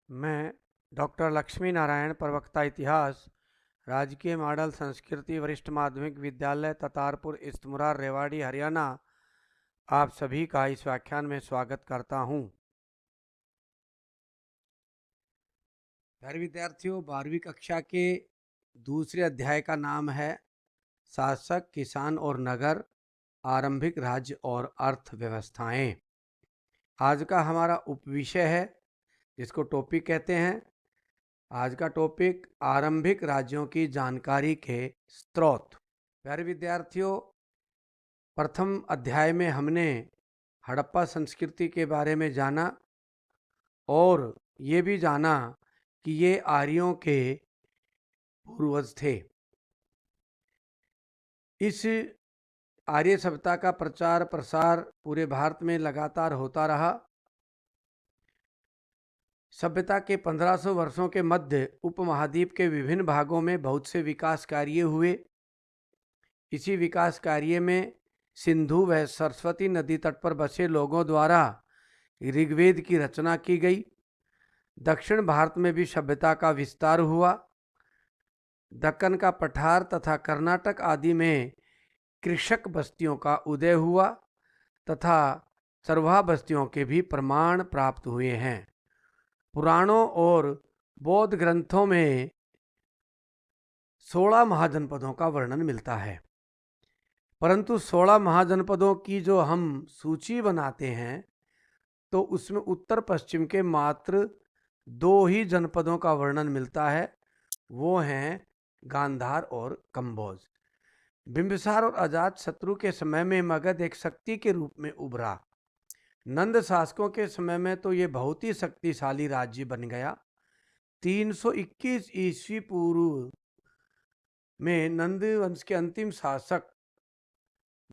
मैं डॉक्टर लक्ष्मी नारायण, प्रवक्ता इतिहास, राजकीय मॉडल संस्कृति वरिष्ठ माध्यमिक विद्यालय ततारपुर इस्तमुरार रेवाड़ी हरियाणा, आप सभी का इस व्याख्यान में स्वागत करता हूं। प्यारे विद्यार्थियों, 12वीं कक्षा के दूसरे अध्याय का नाम है शासक, किसान और नगर, आरंभिक राज्य और अर्थव्यवस्थाएं। आज का हमारा उपविषय है, जिसको टॉपिक कहते हैं। आज का टॉपिक आरंभिक राज्यों की जानकारी के स्रोत। प्यारे विद्यार्थियों, प्रथम अध्याय में हमने हड़प्पा संस्कृति के बारे में जाना और ये भी जाना कि ये आर्यों के पूर्वज थे। इस आर्य सभ्यता का प्रचार प्रसार पूरे भारत में लगातार होता रहा। सभ्यता के 1500 वर्षों के मध्य उपमहाद्वीप के विभिन्न भागों में बहुत से विकास कार्य हुए। इसी विकास कार्य में सिंधु व सरस्वती नदी तट पर बसे लोगों द्वारा ऋग्वेद की रचना की गई। दक्षिण भारत में भी सभ्यता का विस्तार हुआ। दक्कन का पठार तथा कर्नाटक आदि में कृषक बस्तियों का उदय हुआ तथा चरवाहा बस्तियों के भी प्रमाण प्राप्त हुए हैं। पुराणों और बौद्ध ग्रंथों में 16 महाजनपदों का वर्णन मिलता है, परंतु 16 महाजनपदों की जो हम सूची बनाते हैं तो उसमें उत्तर पश्चिम के मात्र 2 ही जनपदों का वर्णन मिलता है। वो हैं गांधार और कंबोज। बिंबिसार और अजात शत्रु के समय में मगध एक शक्ति के रूप में उभरा। नंद शासकों के समय में तो ये बहुत ही शक्तिशाली राज्य बन गया। 321 ईस्वी पूर्व में नंद वंश के अंतिम शासक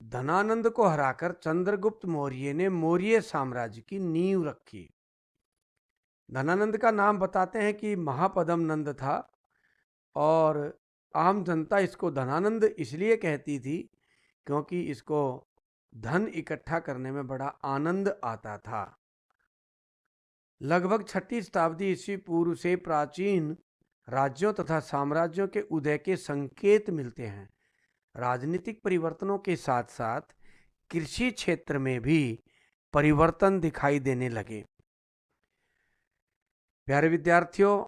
धनानंद को हराकर चंद्रगुप्त मौर्य ने मौर्य साम्राज्य की नींव रखी। धनानंद का नाम बताते हैं कि महापदम नंद था और आम जनता इसको धनानंद इसलिए कहती थी क्योंकि इसको धन इकट्ठा करने में बड़ा आनंद आता था। लगभग 6ठी शताब्दी ईस्वी पूर्व से प्राचीन राज्यों तथा साम्राज्यों के उदय के संकेत मिलते हैं। राजनीतिक परिवर्तनों के साथ साथ कृषि क्षेत्र में भी परिवर्तन दिखाई देने लगे। प्यारे विद्यार्थियों,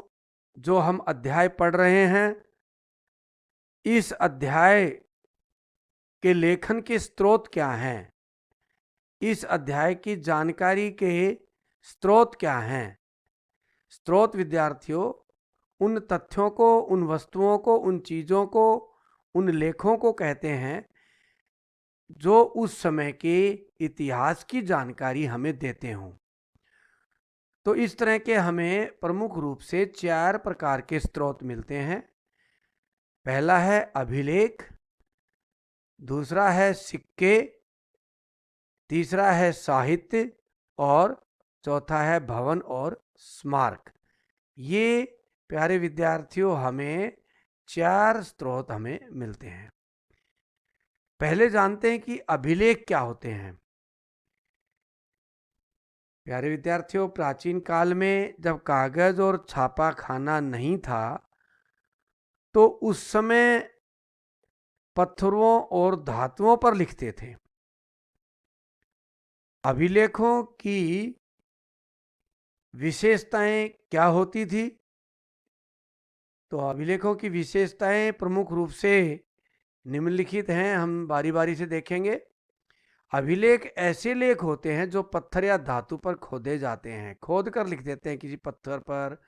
जो हम अध्याय पढ़ रहे हैं, इस अध्याय के लेखन के स्रोत क्या हैं? इस अध्याय की जानकारी के स्रोत क्या हैं? स्रोत विद्यार्थियों उन तथ्यों को, उन वस्तुओं को, उन चीजों को, उन लेखों को कहते हैं जो उस समय के इतिहास की जानकारी हमें देते हों। तो इस तरह के हमें प्रमुख रूप से 4 प्रकार के स्रोत मिलते हैं। पहला है अभिलेख, दूसरा है सिक्के, तीसरा है साहित्य और चौथा है भवन और स्मारक। ये प्यारे विद्यार्थियों हमें 4 स्रोत हमें मिलते हैं। पहले जानते हैं कि अभिलेख क्या होते हैं। प्यारे विद्यार्थियों, प्राचीन काल में जब कागज और छापा खाना नहीं था तो उस समय पत्थरों और धातुओं पर लिखते थे। अभिलेखों की विशेषताएं क्या होती थी? तो अभिलेखों की विशेषताएं प्रमुख रूप से निम्नलिखित हैं, हम बारी बारी से देखेंगे। अभिलेख ऐसे लेख होते हैं जो पत्थर या धातु पर खोदे जाते हैं। खोद कर लिख देते हैं किसी पत्थर पर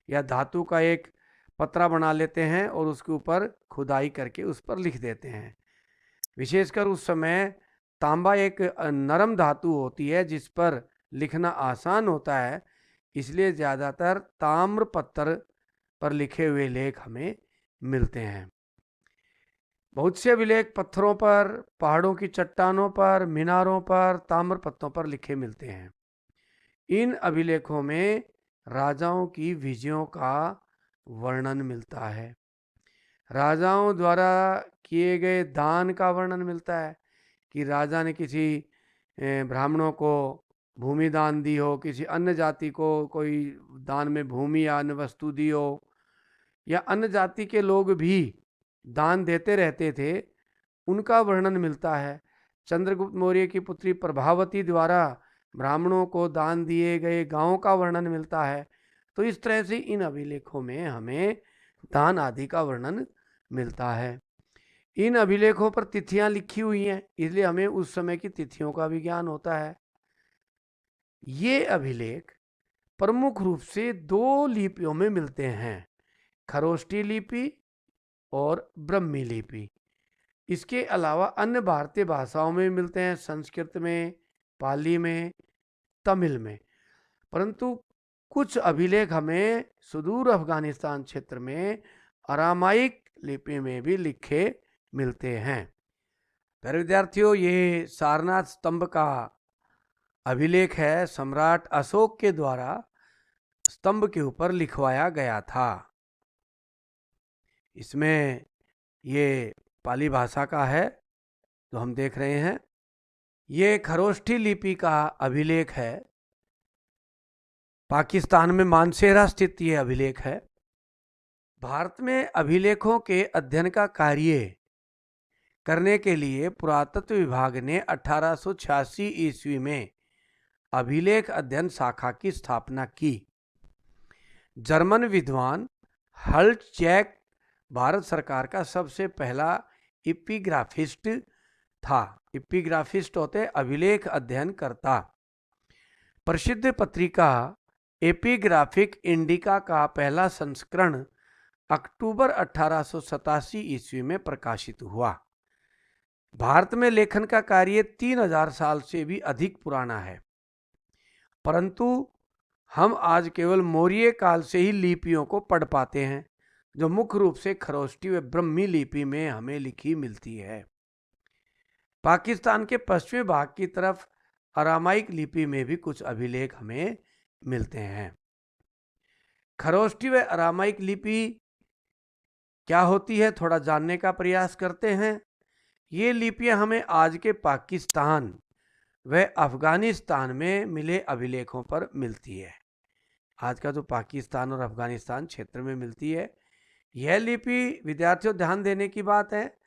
या धातु का एक पतरा बना लेते हैं और उसके ऊपर खुदाई करके उस पर लिख देते हैं। विशेषकर उस समय तांबा एक नरम धातु होती है जिस पर लिखना आसान होता है, इसलिए ज़्यादातर ताम्र पत्थर पर लिखे हुए लेख हमें मिलते हैं। बहुत से अभिलेख पत्थरों पर, पहाड़ों की चट्टानों पर, मीनारों पर, ताम्र पत्तों पर लिखे मिलते हैं। इन अभिलेखों में राजाओं की विजयों का वर्णन मिलता है। राजाओं द्वारा किए गए दान का वर्णन मिलता है कि राजा ने किसी ब्राह्मणों को भूमि दान दी हो, किसी अन्य जाति को कोई दान में भूमि या अन्य वस्तु दी हो, या अन्य जाति के लोग भी दान देते रहते थे, उनका वर्णन मिलता है। चंद्रगुप्त मौर्य की पुत्री प्रभावती द्वारा ब्राह्मणों को दान दिए गए गांवों का वर्णन मिलता है। तो इस तरह से इन अभिलेखों में हमें दान आदि का वर्णन मिलता है। इन अभिलेखों पर तिथियां लिखी हुई हैं, इसलिए हमें उस समय की तिथियों का भी ज्ञान होता है। ये अभिलेख प्रमुख रूप से दो लिपियों में मिलते हैं, खरोष्टी लिपि और ब्रह्मी लिपि। इसके अलावा अन्य भारतीय भाषाओं में मिलते हैं, संस्कृत में, पाली में, तमिल में। परंतु कुछ अभिलेख हमें सुदूर अफगानिस्तान क्षेत्र में अरामाइक लिपि में भी लिखे मिलते हैं। प्यारे विद्यार्थियों, ये सारनाथ स्तंभ का अभिलेख है, सम्राट अशोक के द्वारा स्तंभ के ऊपर लिखवाया गया था। इसमें ये पाली भाषा का है जो हम देख रहे हैं। ये खरोष्ठी लिपि का अभिलेख है, पाकिस्तान में मानसेरा स्थित ये अभिलेख है। भारत में अभिलेखों के अध्ययन का कार्य करने के लिए पुरातत्व विभाग ने 1886 ईस्वी में अभिलेख अध्ययन शाखा की स्थापना की। जर्मन विद्वान हल्टजैक भारत सरकार का सबसे पहला इपिग्राफिस्ट था। इपिग्राफिस्ट होते अभिलेख अध्ययन करता। प्रसिद्ध पत्रिका एपिग्राफिक इंडिका का पहला संस्करण अक्टूबर 1887 ईस्वी में प्रकाशित हुआ। भारत में लेखन का कार्य 3000 साल से भी अधिक पुराना है, परंतु हम आज केवल मौर्य काल से ही लिपियों को पढ़ पाते हैं, जो मुख्य रूप से खरोष्टी व ब्रह्मी लिपि में हमें लिखी मिलती है। पाकिस्तान के पश्चिमी भाग की तरफ अरामाइक लिपि में भी कुछ अभिलेख हमें मिलते हैं। खरोष्टी व अरामाइक लिपि क्या होती है, थोड़ा जानने का प्रयास करते हैं। ये लिपियां हमें आज के पाकिस्तान व अफगानिस्तान में मिले अभिलेखों पर मिलती है। आज का जो पाकिस्तान और अफगानिस्तान क्षेत्र में मिलती है, यह लिपि, विद्यार्थियों ध्यान देने की बात है,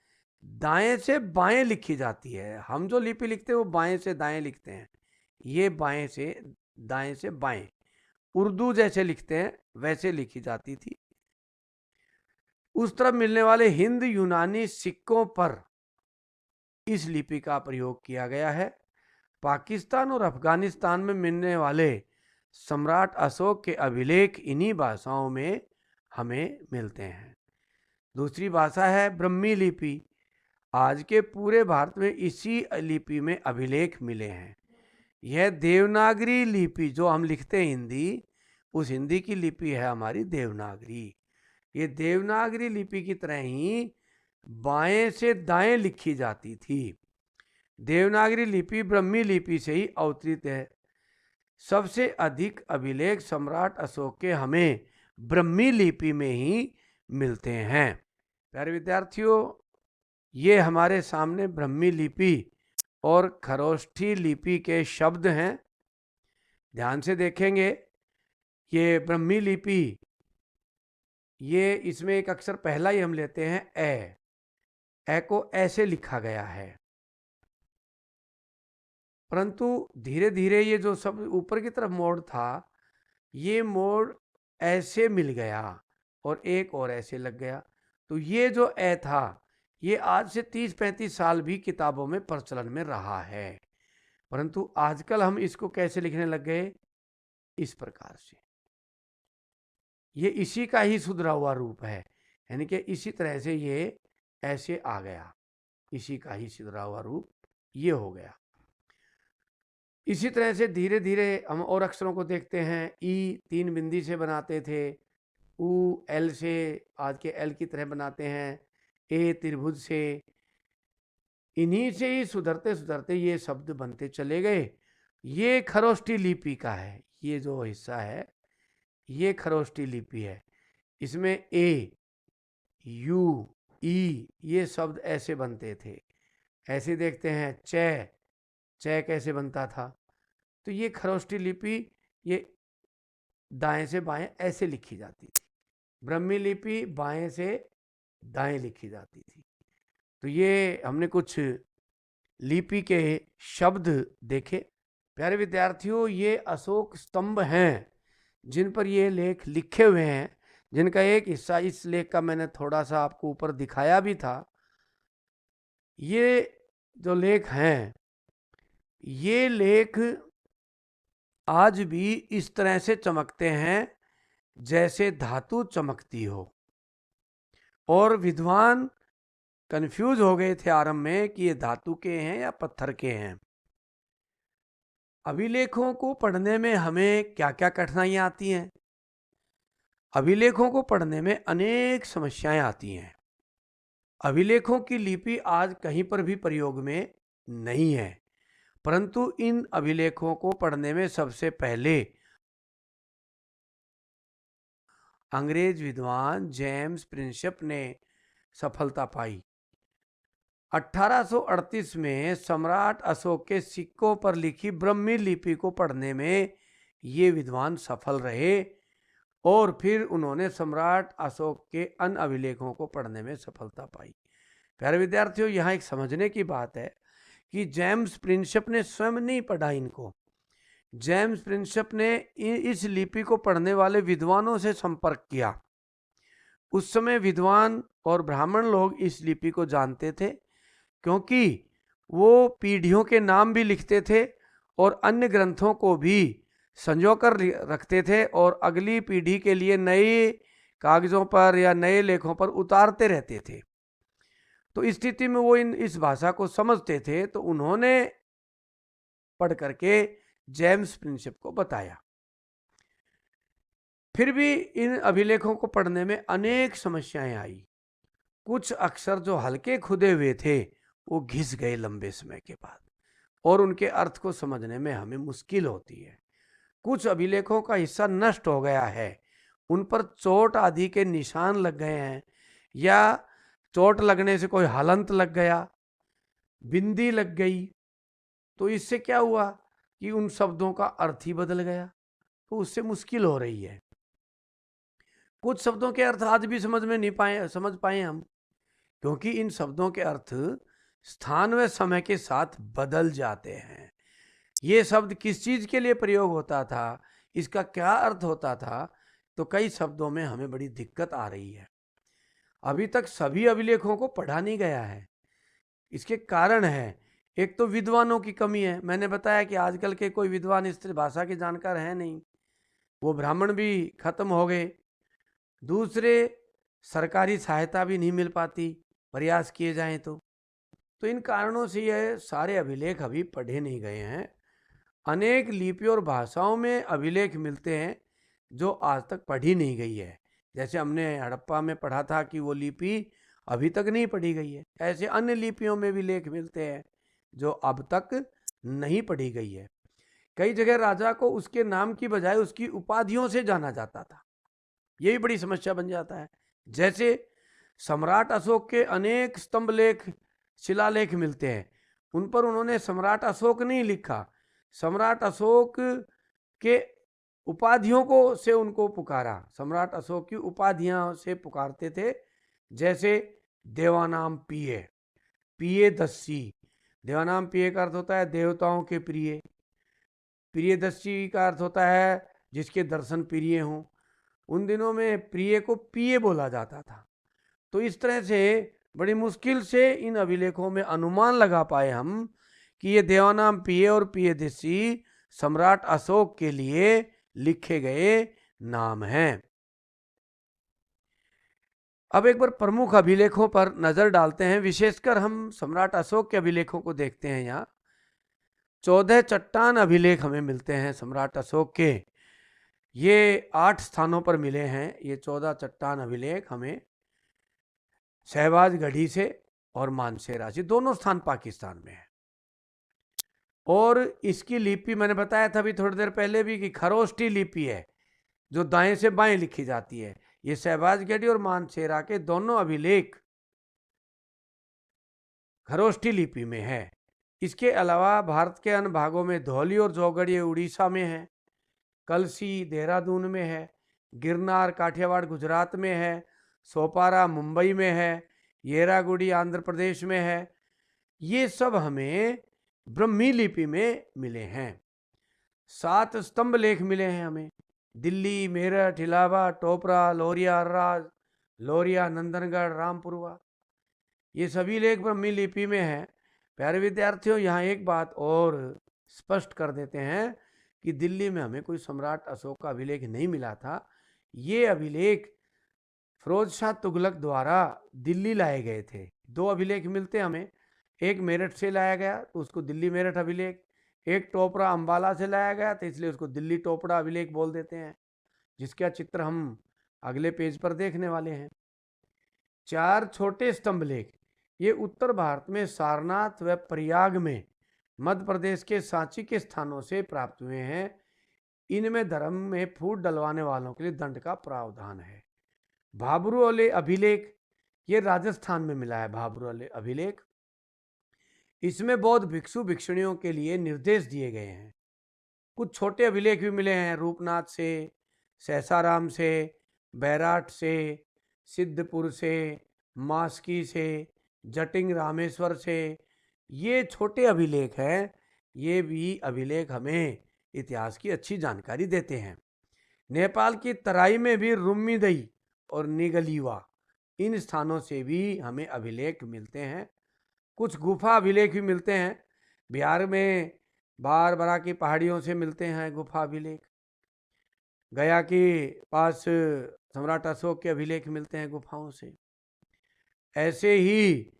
दाएं से बाएं लिखी जाती है। हम जो लिपि लिखते हैं वो बाएं से दाएं लिखते हैं, ये बाएं से दाएं से बाएं, उर्दू जैसे लिखते हैं वैसे लिखी जाती थी। उस तरफ मिलने वाले हिंद यूनानी सिक्कों पर इस लिपि का प्रयोग किया गया है। पाकिस्तान और अफगानिस्तान में मिलने वाले सम्राट अशोक के अभिलेख इन्हीं भाषाओं में हमें मिलते हैं। दूसरी भाषा है ब्रह्मी लिपि। आज के पूरे भारत में इसी लिपि में अभिलेख मिले हैं। यह देवनागरी लिपि जो हम लिखते हैं हिंदी, उस हिंदी की लिपि है हमारी देवनागरी। ये देवनागरी लिपि की तरह ही बाएं से दाएं लिखी जाती थी। देवनागरी लिपि ब्रह्मी लिपि से ही अवतरित है। सबसे अधिक अभिलेख सम्राट अशोक के हमें ब्रह्मी लिपि में ही मिलते हैं। प्यारे विद्यार्थियों, ये हमारे सामने ब्रह्मी लिपि और खरोष्ठी लिपि के शब्द हैं। ध्यान से देखेंगे, ये ब्रह्मी लिपि, ये इसमें एक अक्षर पहला ही हम लेते हैं ए को ऐसे लिखा गया है, परंतु धीरे धीरे ये जो सब ऊपर की तरफ मोड़ था, ये मोड़ ऐसे मिल गया और एक और ऐसे लग गया। तो ये जो ए था, ये आज से 30-35 साल भी किताबों में प्रचलन में रहा है, परंतु आजकल हम इसको कैसे लिखने लग गए, इस प्रकार से। ये इसी का ही सुधरा हुआ रूप है, यानी कि इसी तरह से ये ऐसे आ गया, इसी का ही सुधरा हुआ रूप ये हो गया। इसी तरह से धीरे धीरे हम और अक्षरों को देखते हैं। ई 3 बिंदी से बनाते थे, ऊ एल से आज के एल की तरह बनाते हैं, ए त्रिभुज से। इन्हीं से ही सुधरते सुधरते ये शब्द बनते चले गए। ये खरोष्टी लिपि का है, ये जो हिस्सा है ये खरोष्टी लिपि है। इसमें ए, यू, ई ये शब्द ऐसे बनते थे। ऐसे देखते हैं च कैसे बनता था, तो ये खरोष्टी लिपि ये दाएं से बाएं ऐसे लिखी जाती थी, ब्रह्मी लिपि बाएं से दाएं लिखी जाती थी। तो ये हमने कुछ लिपि के शब्द देखे। प्यारे विद्यार्थियों, ये अशोक स्तंभ हैं जिन पर ये लेख लिखे हुए हैं, जिनका एक हिस्सा इस लेख का मैंने थोड़ा सा आपको ऊपर दिखाया भी था। ये जो लेख हैं, ये लेख आज भी इस तरह से चमकते हैं जैसे धातु चमकती हो, और विद्वान कंफ्यूज हो गए थे आरंभ में कि ये धातु के हैं या पत्थर के हैं। अभिलेखों को पढ़ने में हमें क्या क्या कठिनाइयां आती हैं? अभिलेखों को पढ़ने में अनेक समस्याएं आती हैं। अभिलेखों की लिपि आज कहीं पर भी प्रयोग में नहीं है, परंतु इन अभिलेखों को पढ़ने में सबसे पहले अंग्रेज विद्वान जेम्स प्रिंसेप ने सफलता पाई। 1838 में सम्राट अशोक के सिक्कों पर लिखी ब्रह्मी लिपि को पढ़ने में ये विद्वान सफल रहे, और फिर उन्होंने सम्राट अशोक के अन्य अभिलेखों को पढ़ने में सफलता पाई। प्यारे विद्यार्थियों, यहाँ एक समझने की बात है कि जेम्स प्रिंसेप ने स्वयं नहीं पढ़ा इनको। जेम्स प्रिंसेप ने इस लिपि को पढ़ने वाले विद्वानों से संपर्क किया। उस समय विद्वान और ब्राह्मण लोग इस लिपि को जानते थे, क्योंकि वो पीढ़ियों के नाम भी लिखते थे और अन्य ग्रंथों को भी संजो कर रखते थे और अगली पीढ़ी के लिए नए कागजों पर या नए लेखों पर उतारते रहते थे। तो इस स्थिति में वो इस भाषा को समझते थे, तो उन्होंने पढ़ करके जेम्स प्रिंसेप को बताया। फिर भी इन अभिलेखों को पढ़ने में अनेक समस्याएं आई। कुछ अक्षर जो हल्के खुदे हुए थे वो घिस गए लंबे समय के बाद, और उनके अर्थ को समझने में हमें मुश्किल होती है। कुछ अभिलेखों का हिस्सा नष्ट हो गया है, उन पर चोट आदि के निशान लग गए हैं, या चोट लगने से कोई हलंत लग गया, बिंदी लग गई, तो इससे क्या हुआ कि उन शब्दों का अर्थ ही बदल गया, तो उससे मुश्किल हो रही है। कुछ शब्दों के अर्थ आज भी समझ पाए हम, क्योंकि इन शब्दों के अर्थ स्थान व समय के साथ बदल जाते हैं। ये शब्द किस चीज के लिए प्रयोग होता था, इसका क्या अर्थ होता था, तो कई शब्दों में हमें बड़ी दिक्कत आ रही है। अभी तक सभी अभिलेखों को पढ़ा नहीं गया है। इसके कारण है, एक तो विद्वानों की कमी है। मैंने बताया कि आजकल के कोई विद्वान इस भाषा के जानकार है नहीं, वो ब्राह्मण भी खत्म हो गए। दूसरे, सरकारी सहायता भी नहीं मिल पाती प्रयास किए जाएं तो इन कारणों से यह सारे अभिलेख अभी पढ़े नहीं गए हैं। अनेक लिपियों और भाषाओं में अभिलेख मिलते हैं जो आज तक पढ़ी नहीं गई है। जैसे हमने हड़प्पा में पढ़ा था कि वो लिपि अभी तक नहीं पढ़ी गई है, ऐसे अन्य लिपियों में भी लेख मिलते हैं जो अब तक नहीं पढ़ी गई है। कई जगह राजा को उसके नाम की बजाय उसकी उपाधियों से जाना जाता था, ये भी बड़ी समस्या बन जाता है। जैसे सम्राट अशोक के अनेक स्तंभ लेख, शिलालेख मिलते हैं, उन पर उन्होंने सम्राट अशोक नहीं लिखा, सम्राट अशोक के उपाधियों को से उनको पुकारा। सम्राट अशोक की उपाधियां से पुकारते थे, जैसे देवानाम पिये, पियदस्सी। देवानाम पिये का अर्थ होता है देवताओं के प्रिय, प्रियदस्सी का अर्थ होता है जिसके दर्शन प्रिय हों। उन दिनों में प्रिय को पिये बोला जाता था। तो इस तरह से बड़ी मुश्किल से इन अभिलेखों में अनुमान लगा पाए हम कि ये देवानाम पिये और पियदस्सी सम्राट अशोक के लिए लिखे गए नाम हैं। अब एक बार प्रमुख अभिलेखों पर नजर डालते हैं। विशेषकर हम सम्राट अशोक के अभिलेखों को देखते हैं। यहाँ 14 चट्टान अभिलेख हमें मिलते हैं सम्राट अशोक के। ये 8 स्थानों पर मिले हैं। ये 14 चट्टान अभिलेख हमें शहबाज गढ़ी से और मानसेरा से, दोनों स्थान पाकिस्तान में है। और इसकी लिपि मैंने बताया था अभी थोड़ी देर पहले भी कि खरोष्टी लिपि है, जो दाएं से बाएं लिखी जाती है। ये शहबाज गढ़ी और मानसेरा के दोनों अभिलेख खरोष्टी लिपि में है। इसके अलावा भारत के अन्य भागों में धौली और जौगड़ ये उड़ीसा में है, कलसी देहरादून में है, गिरनार काठियावाड़ गुजरात में है, सोपारा मुंबई में है, येरागुड़ी आंध्र प्रदेश में है। ये सब हमें ब्रह्मी लिपि में मिले हैं। 7 स्तंभ लेख मिले हैं हमें, दिल्ली, मेरठ, इलाहाबाद, टोपरा, लोरिया, अर्राज, लोरिया, नंदनगढ़, रामपुरवा, ये सभी लेख ब्रह्मी लिपि में हैं। प्यारे विद्यार्थियों, यहाँ एक बात और स्पष्ट कर देते हैं कि दिल्ली में हमें कोई सम्राट अशोक का अभिलेख नहीं मिला था। ये अभिलेख फिरोज शाह तुगलक द्वारा दिल्ली लाए गए थे। 2 अभिलेख मिलते हैं हमें, एक मेरठ से लाया गया तो उसको दिल्ली मेरठ अभिलेख, एक टोपरा अंबाला से लाया गया तो इसलिए उसको दिल्ली टोपरा अभिलेख बोल देते हैं, जिसका चित्र हम अगले पेज पर देखने वाले हैं। 4 छोटे स्तंभ लेख ये उत्तर भारत में सारनाथ व प्रयाग में मध्य प्रदेश के सांची के स्थानों से प्राप्त हुए हैं। इनमें धर्म में फूट डलवाने वालों के लिए दंड का प्रावधान है। भाबरू वाले अभिलेख ये राजस्थान में मिला है। भाबरू वाले अभिलेख, इसमें बौद्ध भिक्षु भिक्षुणियों के लिए निर्देश दिए गए हैं। कुछ छोटे अभिलेख भी मिले हैं, रूपनाथ से, सहसाराम से, बैराट से, सिद्धपुर से, मास्की से, जटिंग रामेश्वर से। ये छोटे अभिलेख हैं। ये भी अभिलेख हमें इतिहास की अच्छी जानकारी देते हैं। नेपाल की तराई में भी रुम्मीदई और निगलीवा, इन स्थानों से भी हमें अभिलेख मिलते हैं। कुछ गुफा अभिलेख भी मिलते हैं। बिहार में बारबरा की पहाड़ियों से मिलते हैं गुफा अभिलेख। गया के पास सम्राट अशोक के अभिलेख मिलते हैं गुफाओं से। ऐसे ही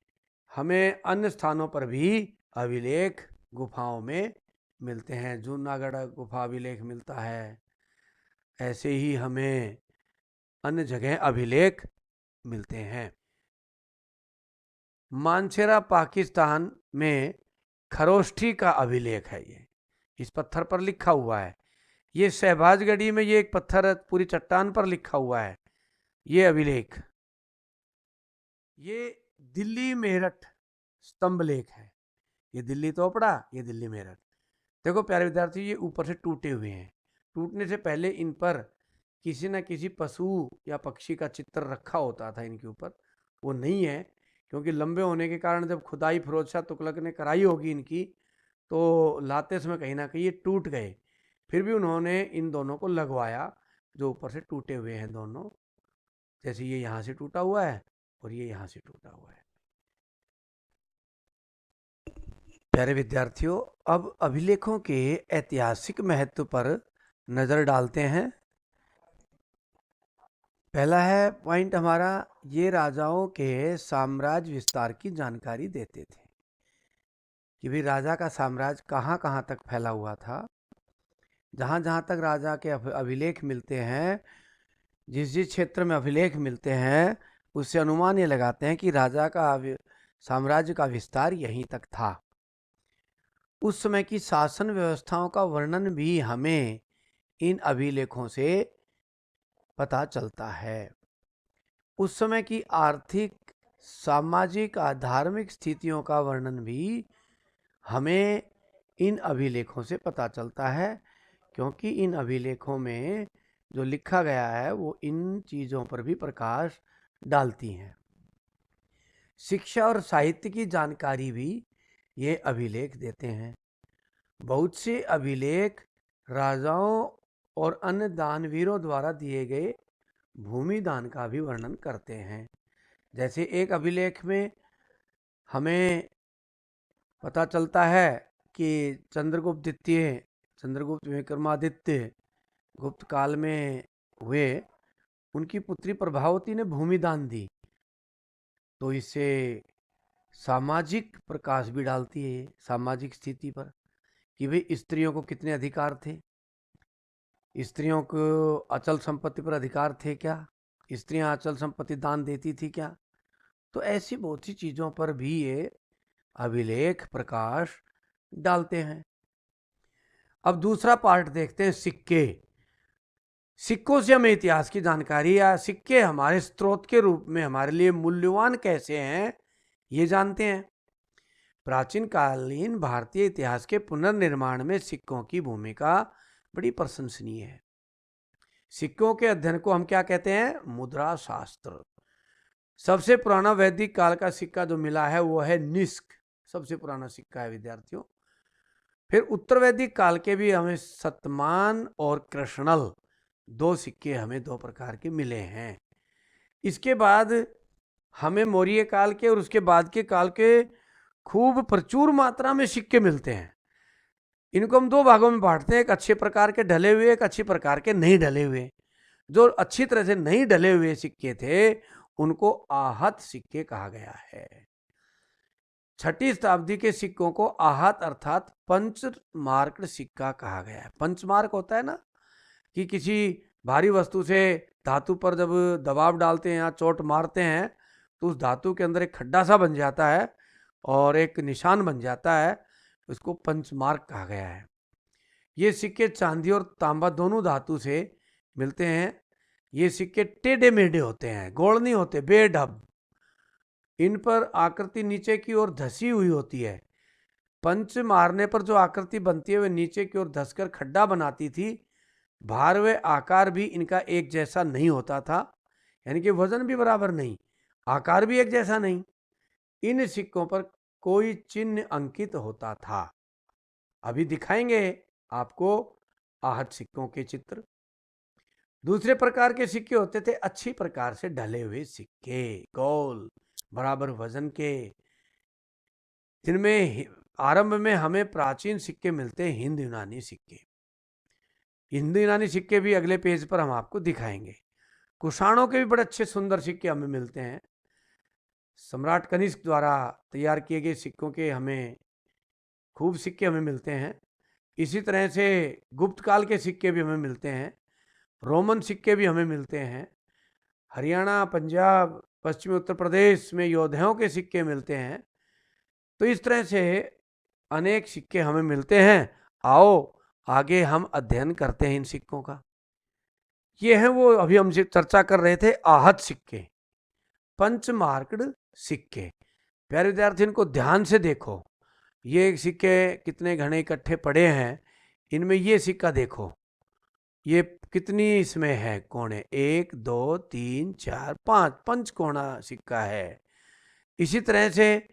हमें अन्य स्थानों पर भी अभिलेख गुफाओं में मिलते हैं। जूनागढ़ गुफा अभिलेख मिलता है। ऐसे ही हमें अन्य जगह अभिलेख मिलते हैं। मानसेरा पाकिस्तान में खरोष्ठी का अभिलेख है। ये इस पत्थर पर लिखा हुआ है। ये शहबाजगढ़ी में ये एक पत्थर पूरी चट्टान पर लिखा हुआ है। ये अभिलेख, ये दिल्ली मेरठ स्तंभ लेख है। ये दिल्ली तोपड़ा, ये दिल्ली मेरठ। देखो प्यारे विद्यार्थी, ये ऊपर से टूटे हुए हैं। टूटने से पहले इन पर किसी न किसी पशु या पक्षी का चित्र रखा होता था इनके ऊपर। वो नहीं है, क्योंकि लंबे होने के कारण जब खुदाई फिरोज शाह तुगलक ने कराई होगी इनकी, तो लाते समय कहीं ना कहीं ये टूट गए। फिर भी उन्होंने इन दोनों को लगवाया, जो ऊपर से टूटे हुए हैं दोनों। जैसे ये यहाँ से टूटा हुआ है और ये यहाँ से टूटा हुआ है। प्यारे विद्यार्थियों, अब अभिलेखों के ऐतिहासिक महत्व पर नज़र डालते हैं। पहला है पॉइंट हमारा, ये राजाओं के साम्राज्य विस्तार की जानकारी देते थे कि भाई राजा का साम्राज्य कहाँ कहाँ तक फैला हुआ था। जहाँ जहाँ तक राजा के अभिलेख मिलते हैं, जिस जिस क्षेत्र में अभिलेख मिलते हैं, उससे अनुमान ये लगाते हैं कि राजा का साम्राज्य का विस्तार यहीं तक था। उस समय की शासन व्यवस्थाओं का वर्णन भी हमें इन अभिलेखों से पता चलता है। उस समय की आर्थिक, सामाजिक, धार्मिक स्थितियों का वर्णन भी हमें इन अभिलेखों से पता चलता है, क्योंकि इन अभिलेखों में जो लिखा गया है वो इन चीज़ों पर भी प्रकाश डालती हैं। शिक्षा और साहित्य की जानकारी भी ये अभिलेख देते हैं। बहुत से अभिलेख राजाओं और अन्य दानवीरों द्वारा दिए गए भूमि दान का भी वर्णन करते हैं। जैसे एक अभिलेख में हमें पता चलता है कि चंद्रगुप्त द्वितीय, चंद्रगुप्त विक्रमादित्य गुप्त काल में हुए, उनकी पुत्री प्रभावती ने भूमि दान दी। तो इससे सामाजिक प्रकाश भी डालती है, सामाजिक स्थिति पर, कि भाई स्त्रियों को कितने अधिकार थे, स्त्रियों को अचल संपत्ति पर अधिकार थे क्या, स्त्रियां अचल संपत्ति दान देती थी क्या। तो ऐसी बहुत सी चीज़ों पर भी ये अभिलेख प्रकाश डालते हैं। अब दूसरा पार्ट देखते हैं, सिक्के। सिक्कों से हमें इतिहास की जानकारी, या सिक्के हमारे स्रोत के रूप में हमारे लिए मूल्यवान कैसे हैं ये जानते हैं। प्राचीन कालीन भारतीय इतिहास के पुनर्निर्माण में सिक्कों की भूमिका बड़ी प्रशंसनीय है। सिक्कों के अध्ययन को हम क्या कहते हैं? मुद्रा शास्त्र। सबसे पुराना वैदिक काल का सिक्का जो मिला है वो है निष्क, सबसे पुराना सिक्का है विद्यार्थियों। फिर उत्तर वैदिक काल के भी हमें शतमान और कृष्णल, दो सिक्के हमें दो प्रकार के मिले हैं। इसके बाद हमें मौर्य काल के और उसके बाद के काल के खूब प्रचुर मात्रा में सिक्के मिलते हैं। इनको हम दो भागों में बांटते हैं, एक अच्छे प्रकार के ढले हुए, एक अच्छी प्रकार के नहीं ढले हुए। जो अच्छी तरह से नहीं ढले हुए सिक्के थे उनको आहत सिक्के कहा गया है। 6वीं शताब्दी के सिक्कों को आहत अर्थात पंच मार्क्ड सिक्का कहा गया है। पंच मार्क होता है ना कि किसी भारी वस्तु से धातु पर जब दबाव डालते हैं या चोट मारते हैं तो उस धातु के अंदर एक खड्डा सा बन जाता है और एक निशान बन जाता है, उसको पंच मार्क कहा गया है। ये सिक्के चांदी और तांबा दोनों धातु से मिलते हैं। ये सिक्के टेढ़े मेढ़े होते हैं, गोल नहीं होते, बेढब। इन पर आकृति नीचे की ओर धसी हुई होती है। पंच मारने पर जो आकृति बनती है वह नीचे की ओर धसकर खड्डा बनाती थी। भार व आकार भी इनका एक जैसा नहीं होता था, यानी कि वजन भी बराबर नहीं, आकार भी एक जैसा नहीं। इन सिक्कों पर कोई चिन्ह अंकित होता था। अभी दिखाएंगे आपको आहत सिक्कों के चित्र। दूसरे प्रकार के सिक्के होते थे अच्छी प्रकार से ढले हुए सिक्के, गोल बराबर वजन के, जिनमें आरंभ में हमें प्राचीन सिक्के मिलते हैं, हिंद यूनानी सिक्के। हिंद यूनानी सिक्के भी अगले पेज पर हम आपको दिखाएंगे। कुषाणों के भी बड़े अच्छे सुंदर सिक्के हमें मिलते हैं। सम्राट कनिष्क द्वारा तैयार किए गए सिक्कों के हमें खूब सिक्के हमें मिलते हैं। इसी तरह से गुप्त काल के सिक्के भी हमें मिलते हैं, रोमन सिक्के भी हमें मिलते हैं। हरियाणा, पंजाब, पश्चिमी उत्तर प्रदेश में योद्धाओं के सिक्के मिलते हैं। तो इस तरह से अनेक सिक्के हमें मिलते हैं। आओ आगे हम अध्ययन करते हैं इन सिक्कों का। ये है वो अभी हम चर्चा कर रहे थे आहत सिक्के, पंच मार्क्ड सिक्के। प्यारे विद्यार्थी इनको ध्यान से देखो, ये सिक्के कितने घने इकट्ठे पड़े हैं। इनमें ये सिक्का देखो, ये कितनी इसमें है कोणे, 1 2 3 4 5, पंच कोणा सिक्का है। इसी तरह से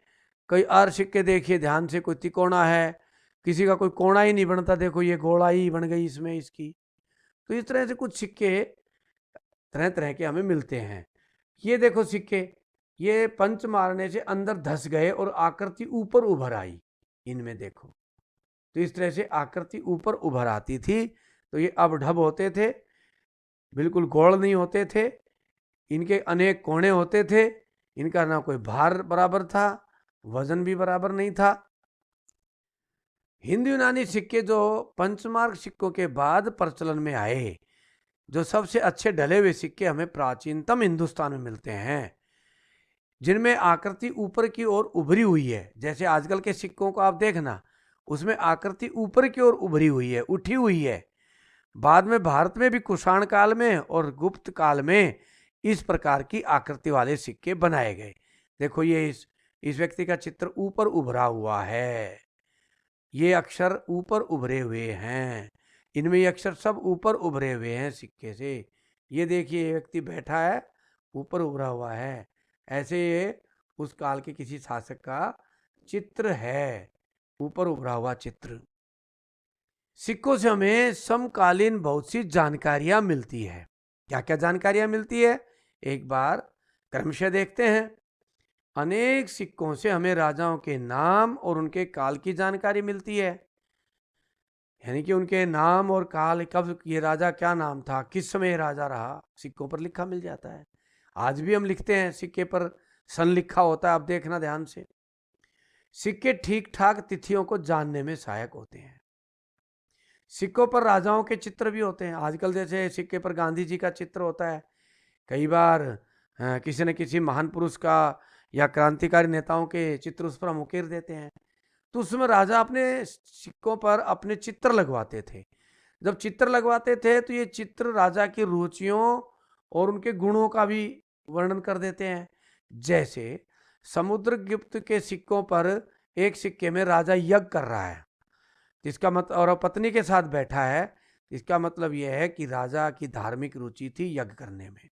कई और सिक्के देखिए ध्यान से, कोई तिकोना है, किसी का कोई कोणा ही नहीं बनता, देखो ये गोला ही बन गई इसमें इसकी। तो इस तरह से कुछ सिक्के तरह तरह के हमें मिलते हैं। ये देखो सिक्के, ये पंच मारने से अंदर धस गए और आकृति ऊपर उभर आई। इनमें देखो, तो इस तरह से आकृति ऊपर उभर आती थी। तो ये अब ढब होते थे, बिल्कुल गोल नहीं होते थे, इनके अनेक कोने होते थे, इनका ना कोई भार बराबर था, वजन भी बराबर नहीं था। हिंद यूनानी सिक्के जो पंचमार्क सिक्कों के बाद प्रचलन में आए, जो सबसे अच्छे ढले हुए सिक्के हमें प्राचीनतम हिंदुस्तान में मिलते हैं, जिनमें आकृति ऊपर की ओर उभरी हुई है। जैसे आजकल के सिक्कों को आप देखना, उसमें आकृति ऊपर की ओर उभरी हुई है, उठी हुई है। बाद में भारत में भी कुषाण काल में और गुप्त काल में इस प्रकार की आकृति वाले सिक्के बनाए गए। देखो ये इस व्यक्ति का चित्र ऊपर उभरा हुआ है, ये अक्षर ऊपर उभरे हुए हैं, इनमें ये अक्षर सब ऊपर उभरे हुए हैं सिक्के से। ये देखिए ये व्यक्ति बैठा है, ऊपर उभरा हुआ है। ऐसे ये उस काल के किसी शासक का चित्र है, ऊपर उभरा हुआ चित्र। सिक्कों से हमें समकालीन बहुत सी जानकारियां मिलती है। क्या क्या जानकारियां मिलती है, एक बार क्रमशः देखते हैं। अनेक सिक्कों से हमें राजाओं के नाम और उनके काल की जानकारी मिलती है, यानी कि उनके नाम और काल, कब ये राजा क्या नाम था, किस समय राजा रहा, सिक्कों पर लिखा मिल जाता है। आज भी हम लिखते हैं, सिक्के पर सन लिखा होता है, आप देखना ध्यान से। सिक्के ठीक ठाक तिथियों को जानने में सहायक होते हैं। सिक्कों पर राजाओं के चित्र भी होते हैं। आजकल जैसे सिक्के पर गांधी जी का चित्र होता है, कई बार किसी न किसी महान पुरुष का या क्रांतिकारी नेताओं के चित्र उस पर हम उकेर देते हैं। तो उसमें राजा अपने सिक्कों पर अपने चित्र लगवाते थे। जब चित्र लगवाते थे तो ये चित्र राजा की रुचियों और उनके गुणों का भी वर्णन कर देते हैं। जैसे समुद्रगुप्त के सिक्कों पर एक सिक्के में राजा यज्ञ कर रहा है, जिसका मतलब, और पत्नी के साथ बैठा है, इसका मतलब यह है कि राजा की धार्मिक रुचि थी यज्ञ करने में।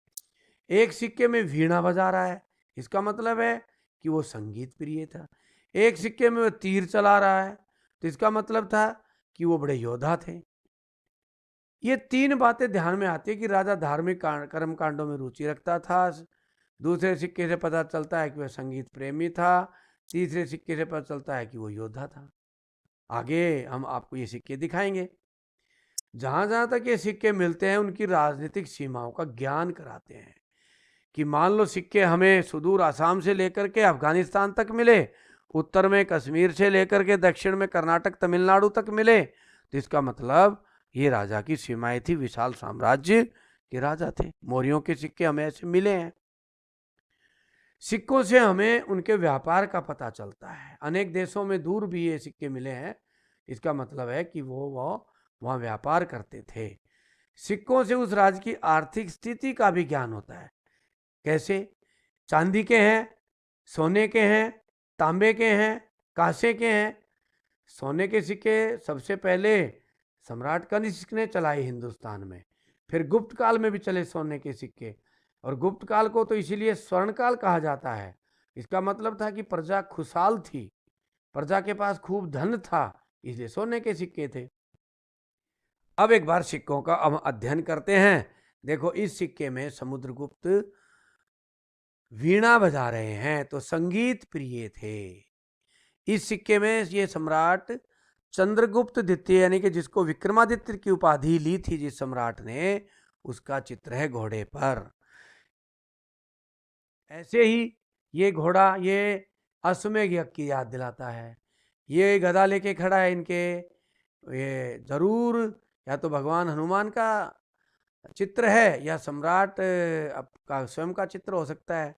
एक सिक्के में वीणा बजा रहा है, इसका मतलब है कि वो संगीत प्रिय था। एक सिक्के में वो तीर चला रहा है, तो इसका मतलब था कि वो बड़े योद्धा थे। ये तीन बातें ध्यान में आती है कि राजा धार्मिक कर्म कांडों में रुचि रखता था। दूसरे सिक्के से पता चलता है कि वह संगीत प्रेमी था। तीसरे सिक्के से पता चलता है कि वो योद्धा था। आगे हम आपको ये सिक्के दिखाएंगे। जहां जहां तक ये सिक्के मिलते हैं उनकी राजनीतिक सीमाओं का ज्ञान कराते हैं कि मान लो सिक्के हमें सुदूर आसाम से लेकर के अफगानिस्तान तक मिले, उत्तर में कश्मीर से लेकर के दक्षिण में कर्नाटक तमिलनाडु तक मिले, तो इसका मतलब ये राजा की सीमाएं थी, विशाल साम्राज्य के राजा थे। मौर्यों के सिक्के हमें ऐसे मिले हैं। सिक्कों से हमें उनके व्यापार का पता चलता है। अनेक देशों में दूर भी ये सिक्के मिले हैं, इसका मतलब है कि वो वहाँ व्यापार करते थे। सिक्कों से उस राज्य की आर्थिक स्थिति का भी ज्ञान होता है। कैसे? चांदी के हैं, सोने के हैं, तांबे के हैं, कांसे के हैं। सोने के सिक्के सबसे पहले सम्राट कनिष्क ने चलाए हिंदुस्तान में, फिर गुप्त काल में भी चले सोने के सिक्के, और गुप्त काल को तो इसीलिए स्वर्ण काल कहा जाता है। इसका मतलब था कि प्रजा खुशहाल थी, प्रजा के पास खूब धन था, इसलिए सोने के सिक्के थे। अब एक बार सिक्कों का हम अध्ययन करते हैं। देखो, इस सिक्के में समुद्रगुप्त वीणा बजा रहे हैं, तो संगीत प्रिय थे। इस सिक्के में ये सम्राट चंद्रगुप्त द्वितीय, यानी कि जिसको विक्रमादित्य की उपाधि ली थी जिस सम्राट ने, उसका चित्र है घोड़े पर। ऐसे ही ये घोड़ा ये अश्वमेध यज्ञ की याद दिलाता है। ये गदा लेके खड़ा है इनके, ये जरूर या तो भगवान हनुमान का चित्र है या सम्राट का स्वयं का चित्र हो सकता है,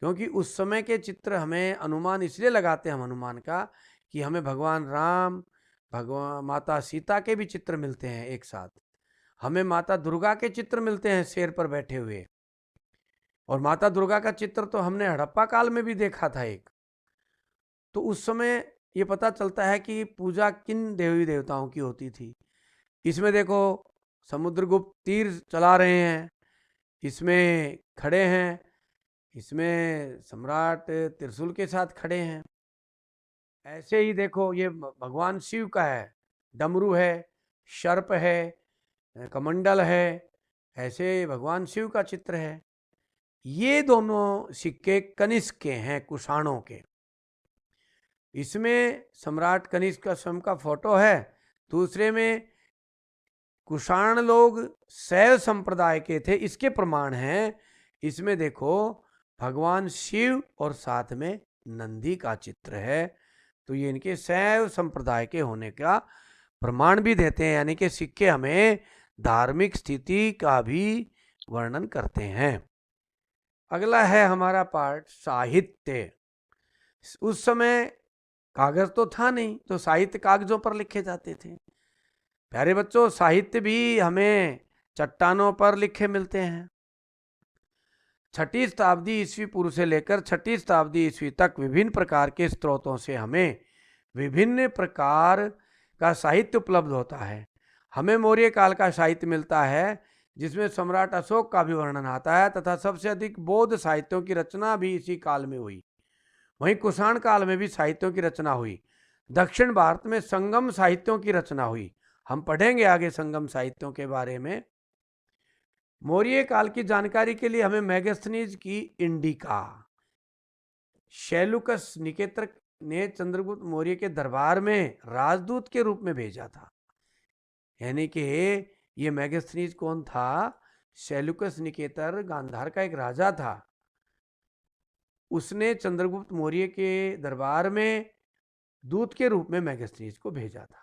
क्योंकि उस समय के चित्र हमें अनुमान इसलिए लगाते हैं हम हनुमान का कि हमें भगवान राम, भगवान माता सीता के भी चित्र मिलते हैं एक साथ, हमें माता दुर्गा के चित्र मिलते हैं शेर पर बैठे हुए, और माता दुर्गा का चित्र तो हमने हड़प्पा काल में भी देखा था एक। तो उस समय ये पता चलता है कि पूजा किन देवी देवताओं की होती थी। इसमें देखो, समुद्रगुप्त तीर चला रहे हैं, इसमें खड़े हैं, इसमें सम्राट त्रिशूल के साथ खड़े हैं। ऐसे ही देखो, ये भगवान शिव का है, डमरू है, सर्प है, कमंडल है, ऐसे भगवान शिव का चित्र है। ये दोनों सिक्के कनिष्क के हैं, कुषाणों के। इसमें सम्राट कनिष्क का स्वयं का फोटो है, दूसरे में कुषाण लोग शैव संप्रदाय के थे, इसके प्रमाण हैं। इसमें देखो, भगवान शिव और साथ में नंदी का चित्र है, तो ये इनके शैव संप्रदाय के होने का प्रमाण भी देते हैं, यानी कि सिक्के हमें धार्मिक स्थिति का भी वर्णन करते हैं। अगला है हमारा पार्ट साहित्य। उस समय कागज तो था नहीं, तो साहित्य कागजों पर लिखे जाते थे। प्यारे बच्चों, साहित्य भी हमें चट्टानों पर लिखे मिलते हैं। 6वीं शताब्दी ईस्वी पूर्व से लेकर 6वीं शताब्दी ईस्वी तक विभिन्न प्रकार के स्रोतों से हमें विभिन्न प्रकार का साहित्य उपलब्ध होता है। हमें मौर्य काल का साहित्य मिलता है, जिसमें सम्राट अशोक का भी वर्णन आता है, तथा सबसे अधिक बौद्ध साहित्यों की रचना भी इसी काल में हुई। वहीं कुषाण काल में भी साहित्यों की रचना हुई। दक्षिण भारत में संगम साहित्यों की रचना हुई। हम पढ़ेंगे आगे संगम साहित्यों के बारे में। मौर्य काल की जानकारी के लिए हमें मेगास्थनीज की इंडिका, शैलुकस निकेतर ने चंद्रगुप्त मौर्य के दरबार में राजदूत के रूप में भेजा था। यानी कि ये मेगास्थनीज कौन था? शैलुकस निकेतर गांधार का एक राजा था। उसने चंद्रगुप्त मौर्य के दरबार में दूत के रूप में मेगास्थनीज को भेजा था।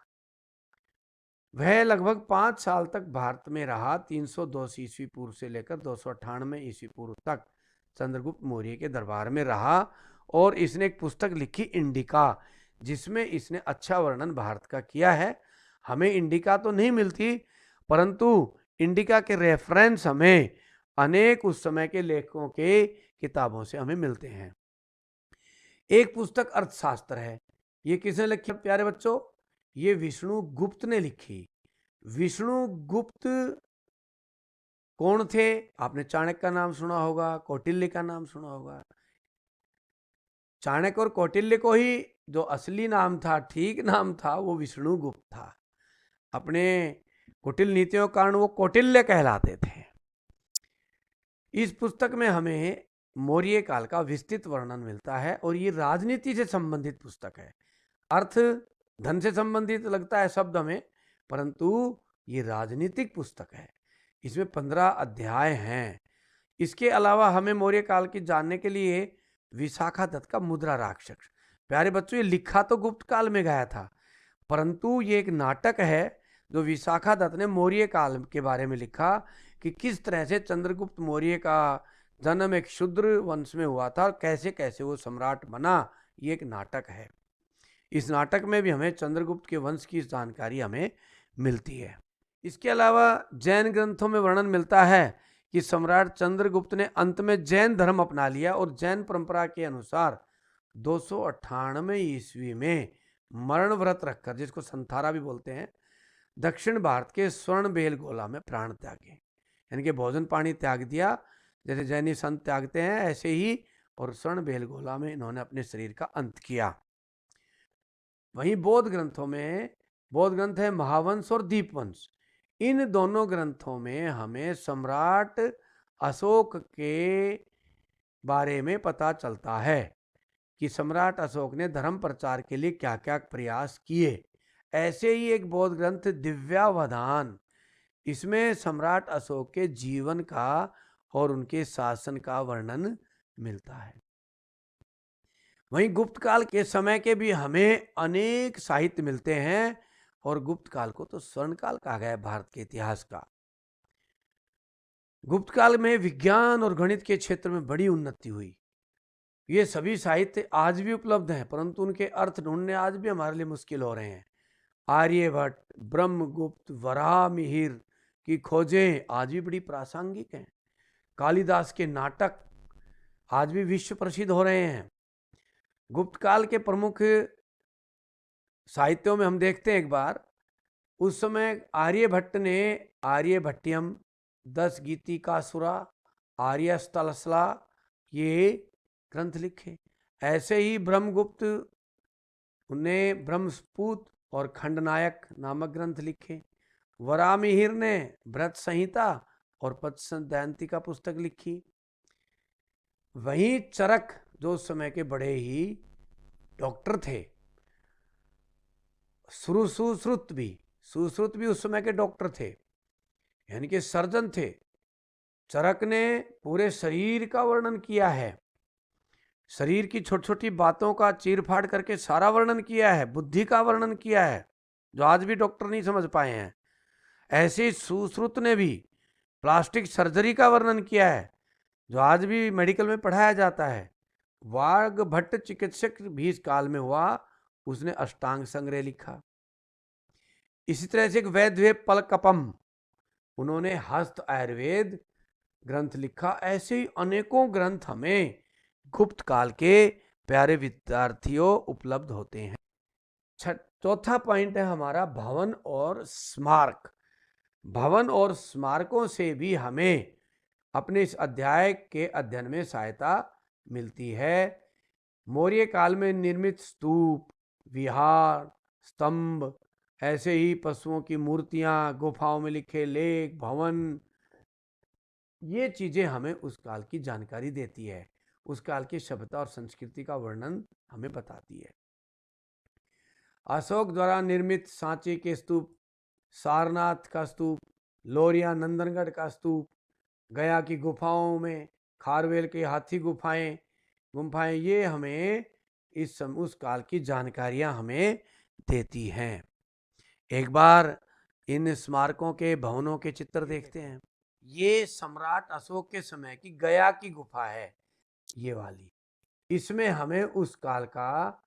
वह लगभग 5 साल तक भारत में रहा। 302 ईस्वी पूर्व से लेकर 298 ईस्वी पूर्व तक चंद्रगुप्त मौर्य के दरबार में रहा, और इसने एक पुस्तक लिखी इंडिका, जिसमें इसने अच्छा वर्णन भारत का किया है। हमें इंडिका तो नहीं मिलती, परंतु इंडिका के रेफरेंस हमें अनेक उस समय के लेखकों के किताबों से हमें मिलते हैं। एक पुस्तक अर्थशास्त्र है, ये किसने लिखी प्यारे बच्चों? ये विष्णु गुप्त ने लिखी। विष्णु गुप्त कौन थे? आपने चाणक्य का नाम सुना होगा, कौटिल्य का नाम सुना होगा। चाणक्य और कौटिल्य को ही जो असली नाम था, ठीक नाम था, वो विष्णु गुप्त था। अपने कुटिल नीतियों के कारण वो कौटिल्य कहलाते थे। इस पुस्तक में हमें मौर्य काल का विस्तृत वर्णन मिलता है और ये राजनीति से संबंधित पुस्तक है। अर्थ धन से संबंधित लगता है शब्द हमें, परंतु ये राजनीतिक पुस्तक है। इसमें 15 अध्याय हैं। इसके अलावा हमें मौर्य काल की जानने के लिए विशाखा दत्त का मुद्रा राक्षस, प्यारे बच्चों ये लिखा तो गुप्त काल में गया था, परंतु ये एक नाटक है जो विशाखा दत्त ने मौर्य काल के बारे में लिखा कि किस तरह से चंद्रगुप्त मौर्य का जन्म एक शूद्र वंश में हुआ था और कैसे कैसे वो सम्राट बना। ये एक नाटक है। इस नाटक में भी हमें चंद्रगुप्त के वंश की जानकारी हमें मिलती है। इसके अलावा जैन ग्रंथों में वर्णन मिलता है कि सम्राट चंद्रगुप्त ने अंत में जैन धर्म अपना लिया और जैन परंपरा के अनुसार 298 ईस्वी में मरण व्रत रखकर, जिसको संथारा भी बोलते हैं, दक्षिण भारत के स्वर्ण बेलगोला में प्राण त्यागे। यानी कि भोजन पानी त्याग दिया, जैसे जैनी संत त्यागते हैं ऐसे ही, और स्वर्ण बेलगोला में इन्होंने अपने शरीर का अंत किया। वहीं बौद्ध ग्रंथों में, बौद्ध ग्रंथ है महावंश और दीपवंश, इन दोनों ग्रंथों में हमें सम्राट अशोक के बारे में पता चलता है कि सम्राट अशोक ने धर्म प्रचार के लिए क्या क्या प्रयास किए। ऐसे ही एक बौद्ध ग्रंथ दिव्यावधान, इसमें सम्राट अशोक के जीवन का और उनके शासन का वर्णन मिलता है। वहीं गुप्त काल के समय के भी हमें अनेक साहित्य मिलते हैं और गुप्त काल को तो स्वर्ण काल कहा गया है भारत के इतिहास का। गुप्त काल में विज्ञान और गणित के क्षेत्र में बड़ी उन्नति हुई। ये सभी साहित्य आज भी उपलब्ध हैं, परंतु उनके अर्थ ढूंढने आज भी हमारे लिए मुश्किल हो रहे हैं। आर्यभट्ट, ब्रह्मगुप्त, वराहमिहिर की खोजें आज भी बड़ी प्रासंगिक हैं। कालिदास के नाटक आज भी विश्व प्रसिद्ध हो रहे हैं। गुप्त काल के प्रमुख साहित्यों में हम देखते हैं एक बार, उस समय आर्यभट्ट ने आर्यभट्टियम, 10 गीतिकासुरा, आर्यस्थलसला, ये ग्रंथ लिखे। ऐसे ही ब्रह्मगुप्त ने ब्रह्मस्फूत और खंडनायक नामक ग्रंथ लिखे। वराहमिहिर ने व्रत संहिता और पद्यदंतिका पुस्तक लिखी। वहीं चरक, जो उस समय के बड़े ही डॉक्टर थे, सुश्रुत भी उस समय के डॉक्टर थे, यानी कि सर्जन थे। चरक ने पूरे शरीर का वर्णन किया है, शरीर की छोटी छोटी बातों का चीरफाड़ करके सारा वर्णन किया है, बुद्धि का वर्णन किया है, जो आज भी डॉक्टर नहीं समझ पाए हैं। ऐसे सुश्रुत ने भी प्लास्टिक सर्जरी का वर्णन किया है, जो आज भी मेडिकल में पढ़ाया जाता है। वाग्भट्ट चिकित्सक भी इस काल में हुआ, उसने अष्टांग संग्रह लिखा। इसी तरह से एक वैद्य पलकपम, उन्होंने हस्त आयुर्वेद ग्रंथ लिखा। ऐसे ही अनेकों ग्रंथ हमें गुप्त काल के प्यारे विद्यार्थियों उपलब्ध होते हैं। चौथा पॉइंट है हमारा भवन और स्मारक। भवन और स्मारकों से भी हमें अपने इस अध्याय के अध्ययन में सहायता मिलती है। मौर्य काल में निर्मित स्तूप, विहार, स्तंभ, ऐसे ही पशुओं की मूर्तियां, गुफाओं में लिखे लेख, भवन, ये चीजें हमें उस काल की जानकारी देती है, उस काल की सभ्यता और संस्कृति का वर्णन हमें बताती है। अशोक द्वारा निर्मित सांची के स्तूप, सारनाथ का स्तूप, लोरिया नंदनगढ़ का स्तूप, गया की गुफाओं में खारवेल के हाथी गुफाएं, ये हमें उस काल की जानकारियां हमें देती हैं। एक बार इन स्मारकों के भवनों के चित्र देखते हैं। ये सम्राट अशोक के समय की गया की गुफा है, ये वाली। इसमें हमें उस काल का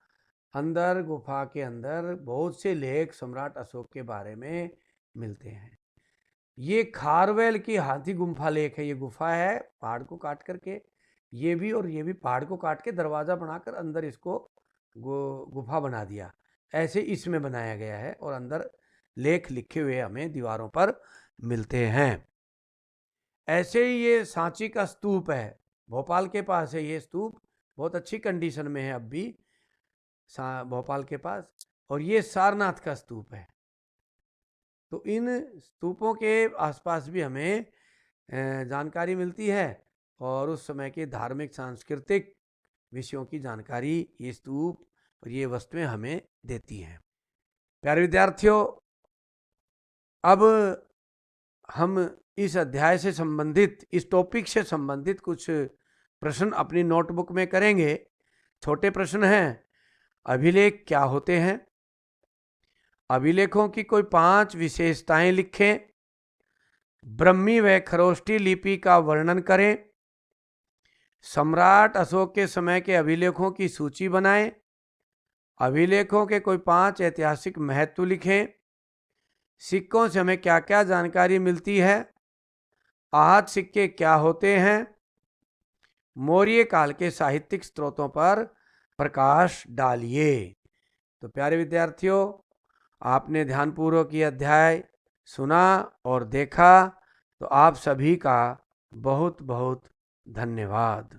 अंदर, गुफा के अंदर बहुत से लेख सम्राट अशोक के बारे में मिलते हैं। ये खारवेल की हाथी गुम्फा लेख है, ये गुफा है पहाड़ को काट करके, ये भी और ये भी पहाड़ को काट के दरवाजा बनाकर अंदर इसको गुफा बना दिया, ऐसे इसमें बनाया गया है और अंदर लेख लिखे हुए हमें दीवारों पर मिलते हैं। ऐसे ही ये सांची का स्तूप है, भोपाल के पास है ये स्तूप, बहुत अच्छी कंडीशन में है अब भी भोपाल के पास। और ये सारनाथ का स्तूप है। तो इन स्तूपों के आसपास भी हमें जानकारी मिलती है और उस समय के धार्मिक सांस्कृतिक विषयों की जानकारी ये स्तूप और ये वस्तुएं हमें देती हैं। प्यारे विद्यार्थियों, अब हम इस अध्याय से संबंधित, इस टॉपिक से संबंधित कुछ प्रश्न अपनी नोटबुक में करेंगे। छोटे प्रश्न हैं। अभिलेख क्या होते हैं? अभिलेखों की कोई 5 विशेषताएं लिखें। ब्रह्मी व खरोष्टी लिपि का वर्णन करें। सम्राट अशोक के समय के अभिलेखों की सूची बनाएं। अभिलेखों के कोई 5 ऐतिहासिक महत्व लिखें। सिक्कों से हमें क्या क्या जानकारी मिलती है? आहत सिक्के क्या होते हैं? मौर्य काल के साहित्यिक स्रोतों पर प्रकाश डालिए। तो प्यारे विद्यार्थियों, आपने ध्यानपूर्वक ये अध्याय सुना और देखा, तो आप सभी का बहुत बहुत धन्यवाद।